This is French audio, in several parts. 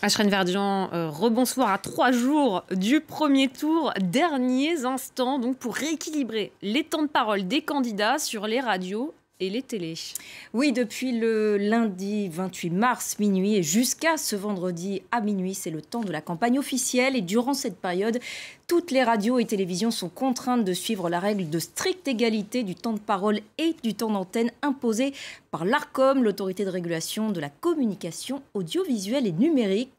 Ashrène Verdian, rebonsoir à 3 jours du premier tour. Derniers instants donc pour rééquilibrer les temps de parole des candidats sur les radios et les télés. Oui, depuis le lundi 28 mars minuit et jusqu'à ce vendredi à minuit, c'est le temps de la campagne officielle. Et durant cette période, toutes les radios et télévisions sont contraintes de suivre la règle de stricte égalité du temps de parole et du temps d'antenne imposée par l'Arcom, l'autorité de régulation de la communication audiovisuelle et numérique.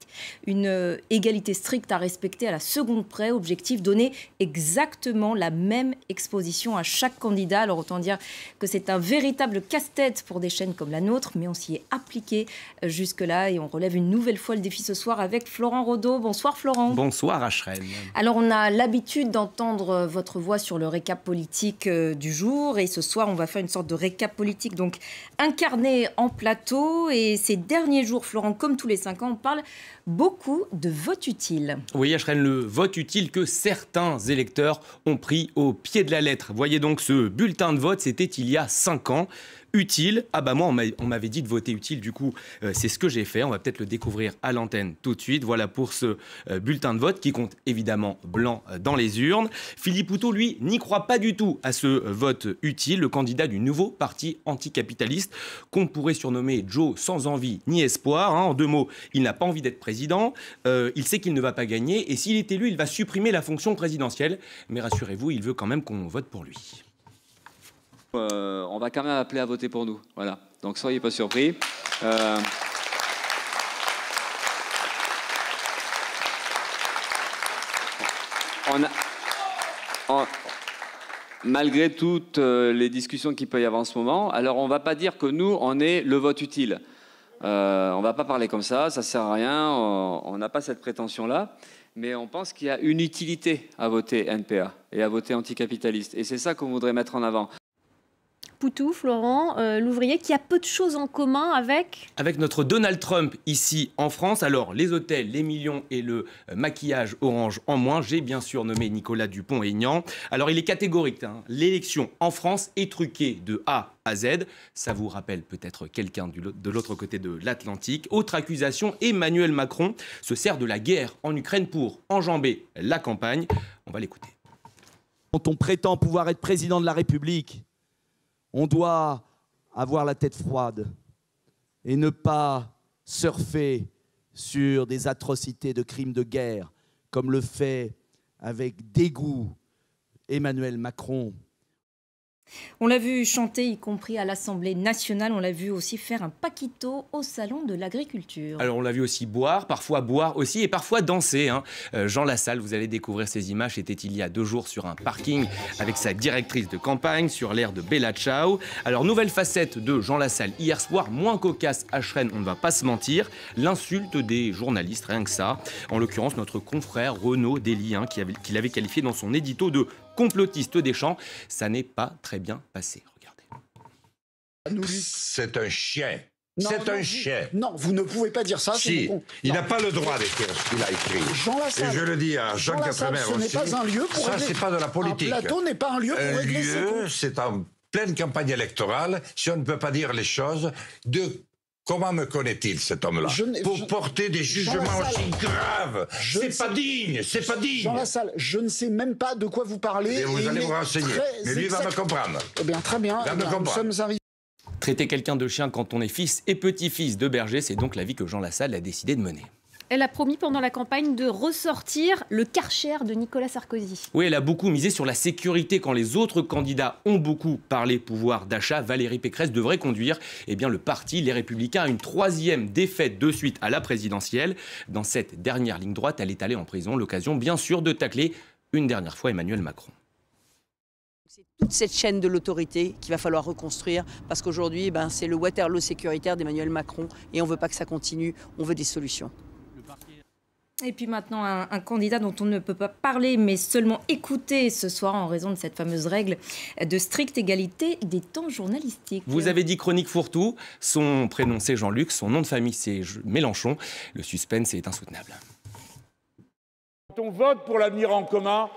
Une égalité stricte à respecter à la seconde près. Objectif, donner exactement la même exposition à chaque candidat. Alors autant dire que c'est un véritable casse-tête pour des chaînes comme la nôtre, mais on s'y est appliqué jusque-là et on relève une nouvelle fois le défi ce soir avec Florent Rodeau. Bonsoir Florent. Bonsoir Ashrène. Alors on a l'habitude d'entendre votre voix sur le récap politique du jour et ce soir on va faire une sorte de récap politique donc incarné en plateau. Et ces derniers jours, Florent, comme tous les 5 ans, on parle beaucoup de vote utile. Oui, Ashrène, le vote utile que certains électeurs ont pris au pied de la lettre. Voyez donc ce bulletin de vote, c'était il y a 5 ans. Utile, ah bah moi on m'avait dit de voter utile, du coup c'est ce que j'ai fait, on va peut-être le découvrir à l'antenne tout de suite. Voilà pour ce bulletin de vote qui compte évidemment blanc dans les urnes. Philippe Poutou, lui, n'y croit pas du tout à ce vote utile, le candidat du nouveau parti anticapitaliste qu'on pourrait surnommer Joe sans envie ni espoir. En 2 mots, il n'a pas envie d'être président, il sait qu'il ne va pas gagner et s'il est élu, il va supprimer la fonction présidentielle. Mais rassurez-vous, il veut quand même qu'on vote pour lui. On va quand même appeler à voter pour nous. Voilà. Donc soyez pas surpris. Malgré toutes les discussions qu'il peut y avoir en ce moment, alors on ne va pas dire que nous, on est le vote utile. On ne va pas parler comme ça ne sert à rien, on n'a pas cette prétention-là. Mais on pense qu'il y a une utilité à voter NPA et à voter anticapitaliste. Et c'est ça qu'on voudrait mettre en avant. Poutou, Florent, l'ouvrier qui a peu de choses en commun avec notre Donald Trump ici en France. Alors les hôtels, les millions et le maquillage orange en moins. J'ai bien sûr nommé Nicolas Dupont-Aignan. Alors il est catégorique, l'élection en France est truquée de A à Z. Ça vous rappelle peut-être quelqu'un de l'autre côté de l'Atlantique. Autre accusation, Emmanuel Macron se sert de la guerre en Ukraine pour enjamber la campagne. On va l'écouter. Quand on prétend pouvoir être président de la République, on doit avoir la tête froide et ne pas surfer sur des atrocités de crimes de guerre, comme le fait avec dégoût Emmanuel Macron. On l'a vu chanter, y compris à l'Assemblée nationale. On l'a vu aussi faire un paquito au Salon de l'Agriculture. Alors on l'a vu aussi boire, parfois boire aussi et parfois danser. Jean Lassalle, vous allez découvrir ces images, c'était il y a 2 jours sur un parking avec sa directrice de campagne sur l'air de Bella Ciao. Alors nouvelle facette de Jean Lassalle hier soir, moins cocasse Ashrène, on ne va pas se mentir. L'insulte des journalistes, rien que ça. En l'occurrence notre confrère Renaud Dely, qui l'avait qualifié dans son édito de complotiste des champs. Ça n'est pas très bien passé. Regardez. C'est un chien. C'est un chien. Non, vous ne pouvez pas dire ça. Si, il n'a pas le droit d'écrire ce qu'il a écrit. Jean Lassalle. Et je le dis à Jean Quatremer aussi. Ce n'est pas un lieu pour ça, c'est pas de la politique. Un plateau n'est pas un lieu pour régler ses comptes. C'est en pleine campagne électorale. Si on ne peut pas dire les choses, comment me connaît-il, cet homme-là? Pour porter des jugements aussi graves. C'est pas digne, c'est pas digne. Jean Lassalle, je ne sais même pas de quoi vous parlez. Et vous allez vous renseigner. Mais lui va me comprendre. Eh bien, très bien. Nous sommes arrivés. Traiter quelqu'un de chien quand on est fils et petit-fils de berger, c'est donc la vie que Jean Lassalle a décidé de mener. Elle a promis pendant la campagne de ressortir le Karcher de Nicolas Sarkozy. Oui, elle a beaucoup misé sur la sécurité. Quand les autres candidats ont beaucoup parlé pouvoir d'achat, Valérie Pécresse devrait conduire le parti Les Républicains à une 3e défaite de suite à la présidentielle. Dans cette dernière ligne droite, elle est allée en prison. L'occasion, bien sûr, de tacler une dernière fois Emmanuel Macron. C'est toute cette chaîne de l'autorité qu'il va falloir reconstruire parce qu'aujourd'hui, c'est le Waterloo sécuritaire d'Emmanuel Macron et on ne veut pas que ça continue, on veut des solutions. Et puis maintenant, un candidat dont on ne peut pas parler, mais seulement écouter ce soir en raison de cette fameuse règle de stricte égalité des temps journalistiques. Vous avez dit chronique fourre-tout, son prénom c'est Jean-Luc, son nom de famille c'est Mélenchon. Le suspense est insoutenable. Quand on vote pour l'avenir en commun,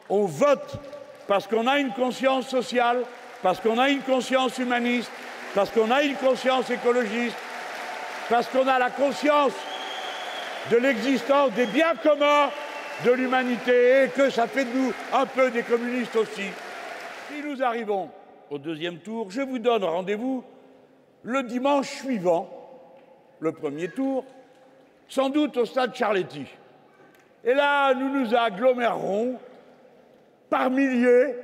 on vote parce qu'on a une conscience sociale, parce qu'on a une conscience humaniste, parce qu'on a une conscience écologiste, parce qu'on a la conscience de l'existence des biens communs de l'humanité et que ça fait de nous un peu des communistes aussi. Si nous arrivons au deuxième tour, je vous donne rendez-vous le dimanche suivant, le premier tour, sans doute au stade Charletti. Et là, nous nous agglomérerons par milliers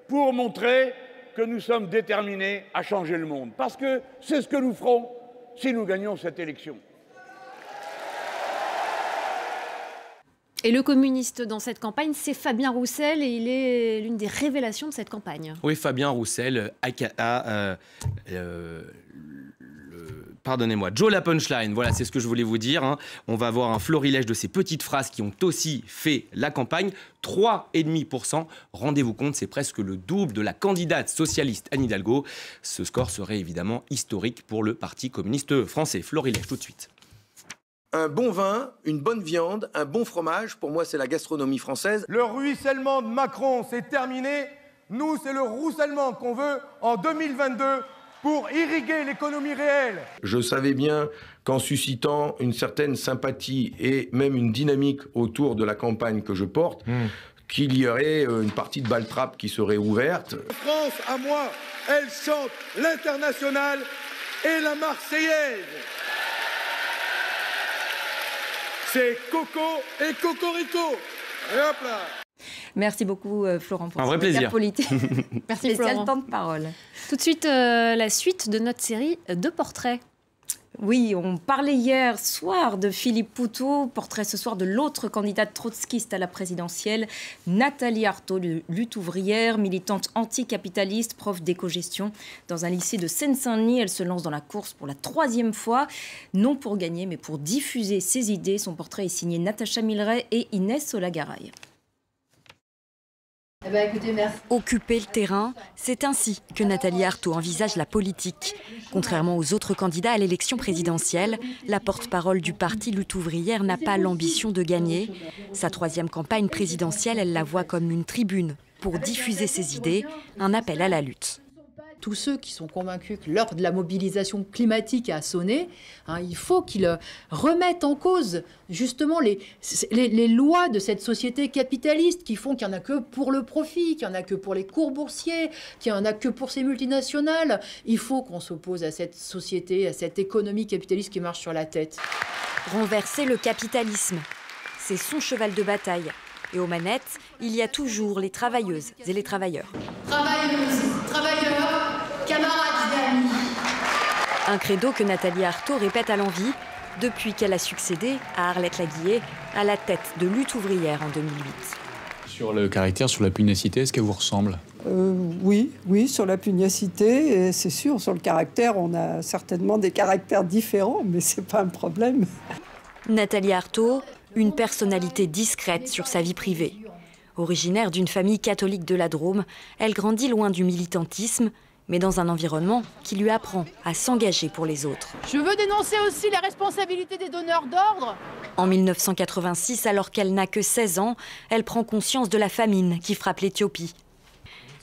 pour montrer que nous sommes déterminés à changer le monde. Parce que c'est ce que nous ferons si nous gagnons cette élection. Et le communiste dans cette campagne, c'est Fabien Roussel et il est l'une des révélations de cette campagne. Oui, Fabien Roussel, pardonnez-moi, Joe la punchline, voilà, c'est ce que je voulais vous dire. Hein. On va avoir un florilège de ces petites phrases qui ont aussi fait la campagne. 3,5%. Rendez-vous compte, c'est presque le double de la candidate socialiste Anne Hidalgo. Ce score serait évidemment historique pour le Parti communiste français. Florilège tout de suite. Un bon vin, une bonne viande, un bon fromage, pour moi c'est la gastronomie française. Le ruissellement de Macron, c'est terminé. Nous, c'est le roussellement qu'on veut en 2022 pour irriguer l'économie réelle. Je savais bien qu'en suscitant une certaine sympathie et même une dynamique autour de la campagne que je porte, qu'il y aurait une partie de balle-trappe qui serait ouverte. France, à moi, elle chante l'international et la Marseillaise. C'est Coco et Cocorico. Et hop là. Merci beaucoup Florent pour un vrai plaisir Merci spécial Florent. temps de parole. Tout de suite, la suite de notre série de portraits. Oui, on parlait hier soir de Philippe Poutou, portrait ce soir de l'autre candidate trotskiste à la présidentielle, Nathalie Arthaud, lutte ouvrière, militante anticapitaliste, prof d'éco-gestion. Dans un lycée de Seine-Saint-Denis, elle se lance dans la course pour la 3e fois, non pour gagner, mais pour diffuser ses idées. Son portrait est signé Natacha Milray et Inès Olagaray. Eh ben, écoutez, merci. Occuper le terrain, c'est ainsi que Nathalie Arthaud envisage la politique. Contrairement aux autres candidats à l'élection présidentielle, la porte-parole du parti Lutte ouvrière n'a pas l'ambition de gagner. Sa 3e campagne présidentielle, elle la voit comme une tribune pour diffuser ses idées, un appel à la lutte. Tous ceux qui sont convaincus que l'heure de la mobilisation climatique a sonné, il faut qu'ils remettent en cause justement les lois de cette société capitaliste qui font qu'il n'y en a que pour le profit, qu'il n'y en a que pour les cours boursiers, qu'il n'y en a que pour ces multinationales. Il faut qu'on s'oppose à cette société, à cette économie capitaliste qui marche sur la tête. Renverser le capitalisme, c'est son cheval de bataille. Et aux manettes, il y a toujours les travailleuses et les travailleurs. Travailleuses, travailleurs, camarades et amis. Un credo que Nathalie Arthaud répète à l'envi depuis qu'elle a succédé à Arlette Laguillet à la tête de Lutte ouvrière en 2008. Sur le caractère, sur la pugnacité, est-ce qu'elle vous ressemble ? Oui, sur la pugnacité, et c'est sûr, sur le caractère, on a certainement des caractères différents, mais c'est pas un problème. Nathalie Arthaud, une personnalité discrète sur sa vie privée. Originaire d'une famille catholique de la Drôme, elle grandit loin du militantisme, mais dans un environnement qui lui apprend à s'engager pour les autres. Je veux dénoncer aussi la responsabilité des donneurs d'ordre. En 1986, alors qu'elle n'a que 16 ans, elle prend conscience de la famine qui frappe l'Éthiopie.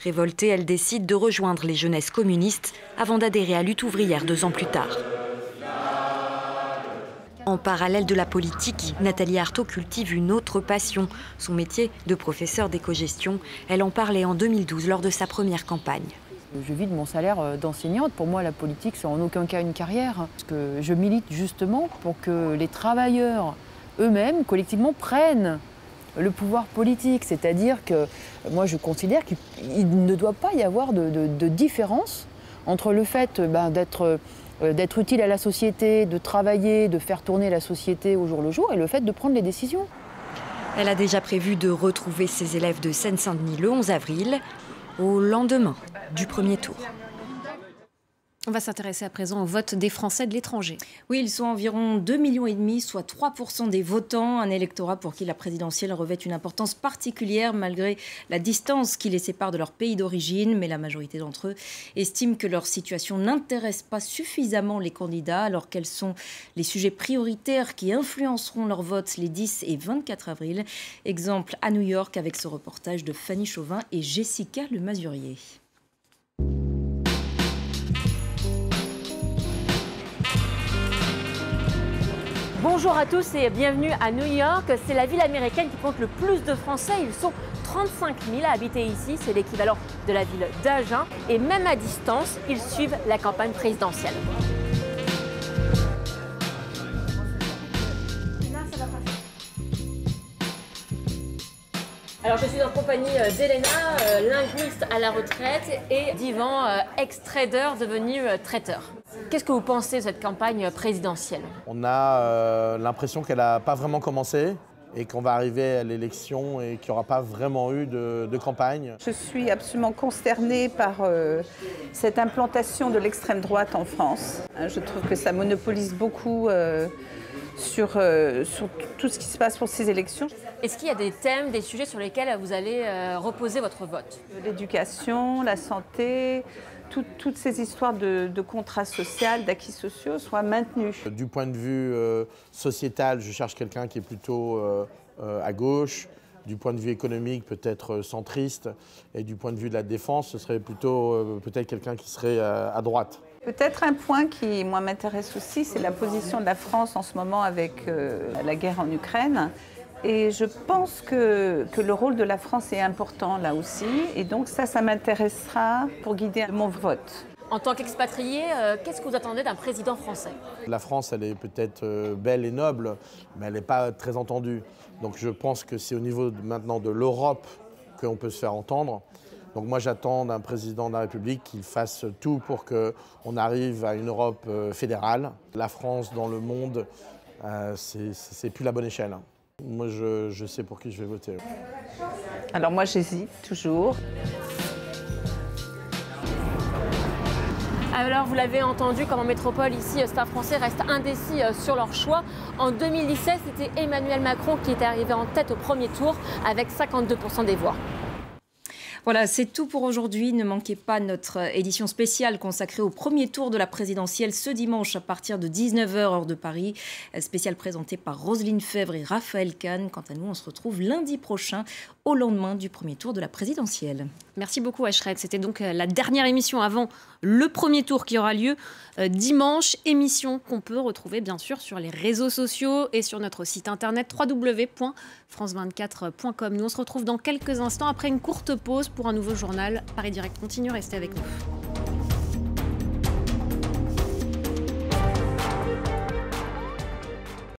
Révoltée, elle décide de rejoindre les jeunesses communistes avant d'adhérer à Lutte ouvrière 2 ans plus tard. En parallèle de la politique, Nathalie Arthaud cultive une autre passion, son métier de professeure d'éco-gestion. Elle en parlait en 2012 lors de sa première campagne. Je vis de mon salaire d'enseignante. Pour moi, la politique, c'est en aucun cas une carrière. Parce que je milite justement pour que les travailleurs eux-mêmes, collectivement, prennent le pouvoir politique. C'est-à-dire que moi, je considère qu'il ne doit pas y avoir de différence entre le fait d'être utile à la société, de travailler, de faire tourner la société au jour le jour, et le fait de prendre les décisions. Elle a déjà prévu de retrouver ses élèves de Seine-Saint-Denis le 11 avril, au lendemain du premier tour. On va s'intéresser à présent au vote des Français de l'étranger. Oui, ils sont environ 2,5 millions, soit 3% des votants. Un électorat pour qui la présidentielle revêt une importance particulière malgré la distance qui les sépare de leur pays d'origine. Mais la majorité d'entre eux estiment que leur situation n'intéresse pas suffisamment les candidats, alors quels sont les sujets prioritaires qui influenceront leur vote les 10 et 24 avril. Exemple à New York avec ce reportage de Fanny Chauvin et Jessica Le Masurier. Bonjour à tous et bienvenue à New York. C'est la ville américaine qui compte le plus de Français. Ils sont 35 000 à habiter ici. C'est l'équivalent de la ville d'Agen. Et même à distance, ils suivent la campagne présidentielle. Alors je suis en compagnie d'Elena, linguiste à la retraite, et d'Yvan, ex-trader devenu traiteur. Qu'est-ce que vous pensez de cette campagne présidentielle? On a l'impression qu'elle n'a pas vraiment commencé et qu'on va arriver à l'élection et qu'il n'y aura pas vraiment eu de campagne. Je suis absolument consternée par cette implantation de l'extrême droite en France. Je trouve que ça monopolise beaucoup sur tout ce qui se passe pour ces élections. Est-ce qu'il y a des thèmes, des sujets sur lesquels vous allez reposer votre vote? L'éducation, la santé, toutes ces histoires de contrats sociaux, d'acquis sociaux soient maintenues. Du point de vue sociétal, je cherche quelqu'un qui est plutôt à gauche. Du point de vue économique, peut-être centriste. Et du point de vue de la défense, ce serait plutôt peut-être quelqu'un qui serait à droite. Peut-être un point qui, moi, m'intéresse aussi, c'est la position de la France en ce moment avec la guerre en Ukraine. Et je pense que le rôle de la France est important là aussi. Et donc ça m'intéressera pour guider mon vote. En tant qu'expatrié, qu'est-ce que vous attendez d'un président français? La France, elle est peut-être belle et noble, mais elle n'est pas très entendue. Donc je pense que c'est au niveau maintenant de l'Europe qu'on peut se faire entendre. Donc moi j'attends d'un président de la République qu'il fasse tout pour qu'on arrive à une Europe fédérale. La France dans le monde, c'est plus la bonne échelle. Moi je sais pour qui je vais voter. Alors moi j'hésite toujours. Alors vous l'avez entendu, comme en métropole ici, certains Français restent indécis sur leur choix. En 2017, c'était Emmanuel Macron qui était arrivé en tête au premier tour avec 52% des voix. Voilà, c'est tout pour aujourd'hui. Ne manquez pas notre édition spéciale consacrée au premier tour de la présidentielle ce dimanche à partir de 19h heure de Paris. Spéciale présentée par Roselyne Febvre et Raphaël Kahn. Quant à nous, on se retrouve lundi prochain au lendemain du premier tour de la présidentielle. Merci beaucoup Ashred. C'était donc la dernière émission avant le premier tour qui aura lieu dimanche. Émission qu'on peut retrouver bien sûr sur les réseaux sociaux et sur notre site internet www.france24.com. Nous on se retrouve dans quelques instants après une courte pause pour un nouveau journal. Paris Direct continue, restez avec nous.